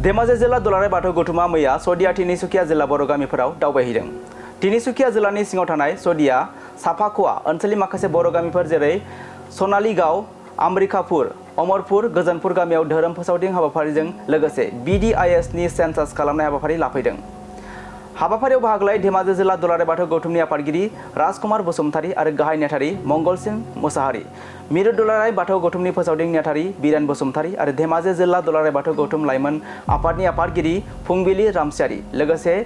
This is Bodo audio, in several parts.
धेमाजि जिल्ला दुलाराय बाथौ गौथुमा मैया सदिया तिनिसुकिया जिल्ला बर' गामिफोराव दावबायहैदों। तिनिसुकिया जिल्लानि सिङाव थानाय सदिया, साफाकुवा ओनसोलनि माखासे बर' गामिफोर जेरै सनालिगाव, आमरिकापुर, अमरपुर, गोजोनपुर गामियाव धोरोम फोसावदिं हाबाफारिजों लोगोसे BDISनि सेन्सास खालामनाय हाबाफारि लाफैदों। हाबाफारियाव बाहागो लायै धेमाजि जिल्ला दुलाराय बाथौ गौथुमनि आफादगिरि राजकुमार बसुमतारी आरो गाहाय नेहाथारि मंगलसिं मोसाहारि, मिरु दुलाराय बाथौ गौथुमनि फोसावदिं नेहाथारि बिरेन बसुमतारी आरो धेमाजि जिल्ला दुलाराय बाथौ गौथुम लाइमोन आफादनि आफादगिरि फुंबिलि रामसियारि, लोगोसे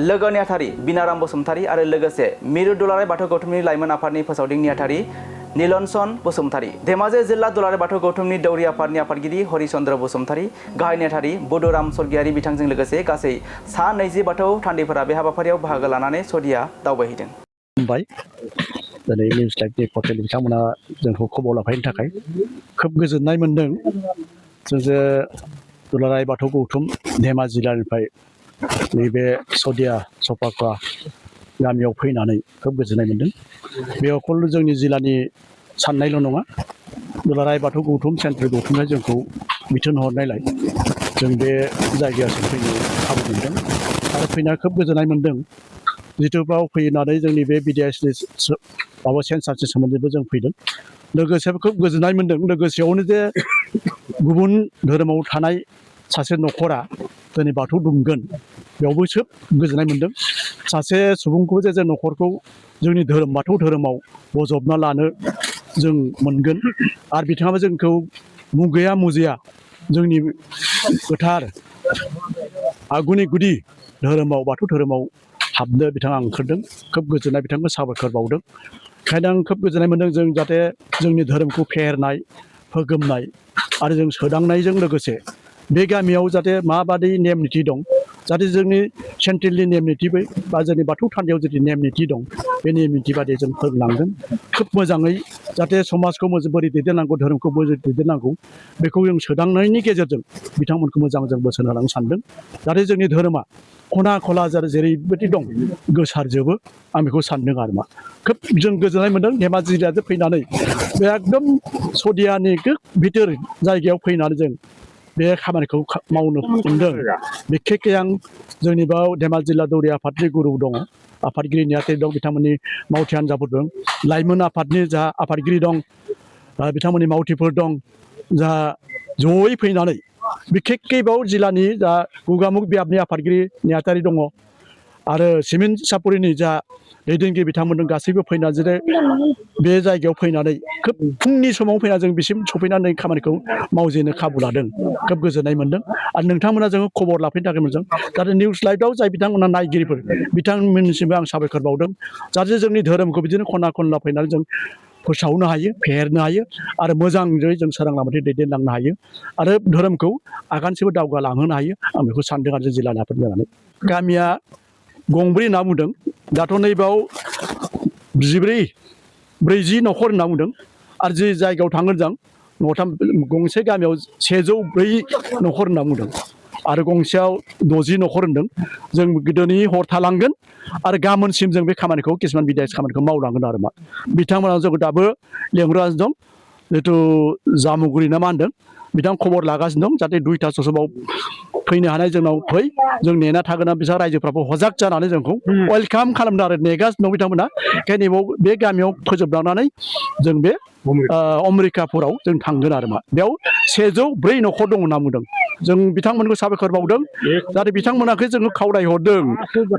लोगो नेहाथारि बिनाराम बसुमतारी आरो लोगोसे मिरु दुलाराय बाथौ गौथुमनि लाइमोन आफादनि फोसावदिं नेहाथारि नीलनसन बसुमतारी, धेमाजि जिल्ला दुलाराय बाथौ गौथुमनि दौरि आफादनि आफादगिरि हरिचन्द्र बसुमतारी, गाहाय नेहाथारि बडुराम स्वर्गियारि बिथांजों लोगोसे गासै सा 20 बाथौ थान्दैफोरा बे हाबाफारियाव बाहागो लानानै सदिया दावबायहैदों। दिनै निउस लाइभनि पर्टेल बिथांमोना जोंखौ खबर लाफैनो थाखाय खोब गोजोननाय मोन्दों। जों दुलाराय बाथौ गौथुम धेमाजि जिल्लानिफ्राय नैबे सदिया सफाकुवा गामियाव फैनानै खोब गोजोननाय मोन्दों। बे अकल जोंनि जिल्लानि साननायल' नङा, दुलाराय बाथौ गौथुम सेन्ट्रेल गौथुमनिफ्राय जोंखौ बिथोन हरनायलाय जों बे जायगायाव फैनो खाबु मोन्दों आरो फैना खोब गोजोननाय मोन्दों। जितु बाव फैनानै जोंनि बे BDISनि माबा सेन्सासनि सोमोन्दैबो जों फैदों। लोगोसे खोब गोजोननाय मोन्दों। लोगोसेयावनो जे गुबुन धोरोमाव थानाय सासे न'खरा दिनै बाथौ दुमगोन, बेयावबो खोब गोजोननाय मोन्दों। सासे सुबुंखौ जे जों न'खरखौ जोंनि धोरोम बाथौ धोरोमाव बजबना लानो जों मोनगोन आरो बिथाङाबो जोंखौ मुगैया मुजिया जोंनि गोथार आगुनि गुदि धोरोमाव बाथौ धोरोमाव हाबनो बिथाङा ओंखारदों। खोब गोजोननाय बिथांखौ साबायखर बावदों। ओंखायनो आं खोब गोजोननाय मोन्दों जों जाहाथे जोंनि धोरोमखौ फेहेरनाय, फोगोमनाय आरो जों सोदांनायजों लोगोसे बे गामियाव जाहाथे माबादि नेम निथि दं, जाहाथे जोंनि सेन्ट्रेलनि नेम निथि बा जोंनि बाथौ थानसालियाव जुदि नेम निथि दं, बे नेम निथि बादि जों फोरोंलांगोन। खोब मोजाङै जाहाथे समाजखौ बोरै दैदेननांगौ, धोरोमखौ बोरै दैदेननांगौ, बेखौ जों सोदांनायनि गेजेरजों बिथांमोनखौ मोजां जों बोसोन होलांनो सानदों। जाहाथे जोंनि धोरोमा खना खला जेरैबायदि दं गोसारजोबो, आं बेखौ सानदों आरो मा। खोब जों गोजोननाय मोन्दों धेमाजि जिल्लायाव फैनानै बे एकदम सदियानि भिथोर जायगायाव फैनानै जों बे खामानिखौ मावनो मोनदों। बिखेखै आं जोंनि बाव धेमाजि जिल्ला दौरि आफादनि गुरु दङ, आफादगिरि नेहाथारि दं, बिथांमोननि मावथि हान्जाफोर दं, लाइमोन आफादनि जा आफादगिरि दं, बिथांमोननि मावथिफोर दं, जा जयै फैनानै बिखेखै बाव जिल्लानि जा गगामुग बियाबनि आफादगिरि नेहाथारि दङ आरो सिमेन्ट सापरिनि जा दैदेनगिरि बिथांमोनजों गासैबो फैनानै जेरै बे जायगायाव फैनानै खोब फुंनि समाव फैना जों बिसिम सफैनानै खामानिखौ मावजेननो खाबु लादों। खोब गोजोननाय मोन्दों आरो नोंथांमोना जोङो खबर लाफैनो थाखाय मोजां। जाहाथे निउस लाइभआव जाय बिथांमोना नायगिरिफोर बिथांमोननिसिमबो आं साबायखर बावदों। जाहाथे जोंनि धोरोमखौ बिदिनो खना खनला फैनानै जों फोसावनो हायो, फेहेरनो हायो आरो मोजाङै जों सोरां लामाथिं दैदेनलांनो हायो आरो धोरोमखौ आगानसेबो दावगालांहोनो हायो, आं बेखौ सानदों आरो जिल्लानि आफाद जानानै। गामिया गंब्रै होनना बुंदों, दाथ' नैबाव 40 न'खर होनना बुंदों आरो जि जायगायाव थांगोन जों न'थाम गंसे गामियाव 104 न'खर होनना बुंदों आरो गंसेयाव 60 न'खर होनदों। जों गोदोनि हर थालांगोन आरो गाबोनसिम जों बे खामानिखौ किसुमान BDIS खामानिखौ मावलांगोन आरो मा। बिथांमोना जोंखौ दाबो लेंहरगासिनो दं, जिथु जामुगुरि ना मा होनदों, बिथां खबर लागासिनो दं जाहाथे 2टासोआव फैनो हानाय जोंनाव फै, जों नेना थागोन। बिसोर रायजोफ्राबो हजाग जानानै जोंखौ वेलकाम खालामदों आरो नेगासिनो दं बिथांमोना। ओंखायनो बे गामियाव फोजोबलांनानै जों बे अमरिकापुराव जों थांगोन आरो मा। बेयाव 104 न'खर दं होनना बुंदों। जों बिथांमोनखौ साबायखर बावदों जाहाथे बिथांमोनाखै जोङो खावलायहरदों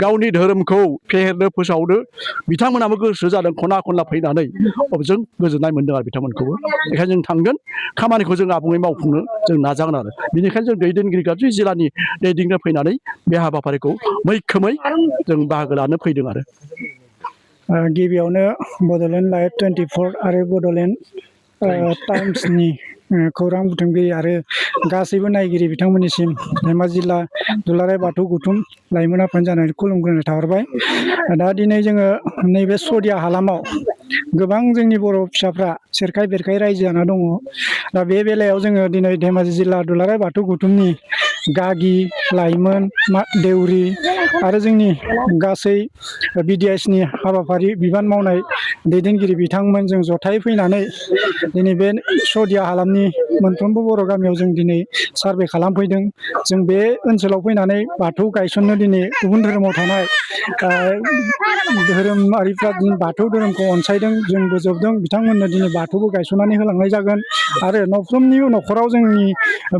गावनि धोरोमखौ फेहेरनो, फोसावनो। बिथांमोनाबो गोसो जादों खना खनला फैनानै, जों गोजोननाय मोन्दों आरो बिथांमोनखौबो। बेखायनो जों थांगोन, खामानिखौ जों आबुङै मावफुंनो जों नाजागोन आरो। बेनिखायनो जों दैदेनगिरि गासै जिल्लानि दैदेनगिरिया फैनानै बे हाबाफारिखौ मैखोमै जों बाहागो लानो फैदों आरो। गिबियावनो बड'लेण्ड लाइभ 24 आरो बड'लेण्ड टाइम्सनि खौरां बुथुमगिरि आरो गासैबो नायगिरि बिथांमोननिसिम धेमाजि जिल्ला दुलाराय बाथौ गौथुम लाइमोन आफाद जानानै खुलुमग्रोनाय थाहरबाय। दा दिनै जोङो नैबे सदिया हालामाव गोबां जोंनि बर' फिसाफ्रा सेरखाय बेरखाय रायजो जाना दङ। दा बे बेलायाव जोङो दिनै धेमाजि जिल्ला दुलाराय बाथौ गौथुमनि गागि, लाइमोन, देउरि आरो जोंनि गासै BDS नि हाबाफारि बिबान मावनाय दैदेनगिरि बिथांमोन जों जथायै फैनानै दिनै बे सदिया हालामनि मोनफ्रोमबो बर' गामियाव जों दिनै सार्भे खालामफैदों। जों बे ओनसोलाव फैनानै बाथौ गायसननो दिनै गुबुन धोरोमाव थानाय धोरोमारिफ्रा दिनै बाथौ धोरोमखौ अनसायदों, जों बोजबदों, बिथांमोननो दिनै बाथौबो गायसननानै होलांनाय जागोन आरो नफ्रोमनिबो न'खराव जोंनि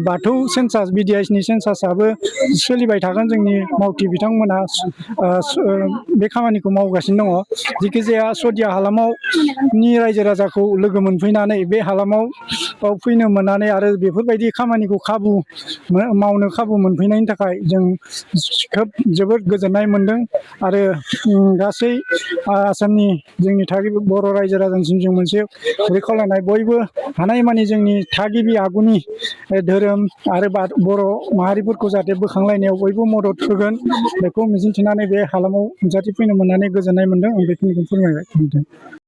बाथौ सेन्सास BDS नि सेन्सासाबो सोलिबाय थागोन। जोंनि मावथि बिथांमोना बे खामानिखौ मावगासिनो दङ। जिखिजाया सदिया हालामाव नि रायजो राजाखौ लोगो मोनफैनानै बे हालामाव फैनो मोननानै आरो बेफोरबायदि खामानिखौ मावनो खाबु मोनफैनायनि थाखाय जों खोब जोबोद गोजोननाय मोनदों आरो गासै आसामनि जोंनि थागिबि बर' रायजो राजानिसिम जों मोनसे गुरै खावलायनाय, बयबो हानायमानि जोंनि थागिबि आगुनि धोरोम आरो बर' माहारिफोरखौ जाहाथे बोखांलायनायाव बयबो मदद होगोन बेखौ मिजिंथिनानै बे हालामाव नुजाथिफैनो मोननानै गोजोननाय मोनदों। आं बेखिनिखौ फोरमायबाय।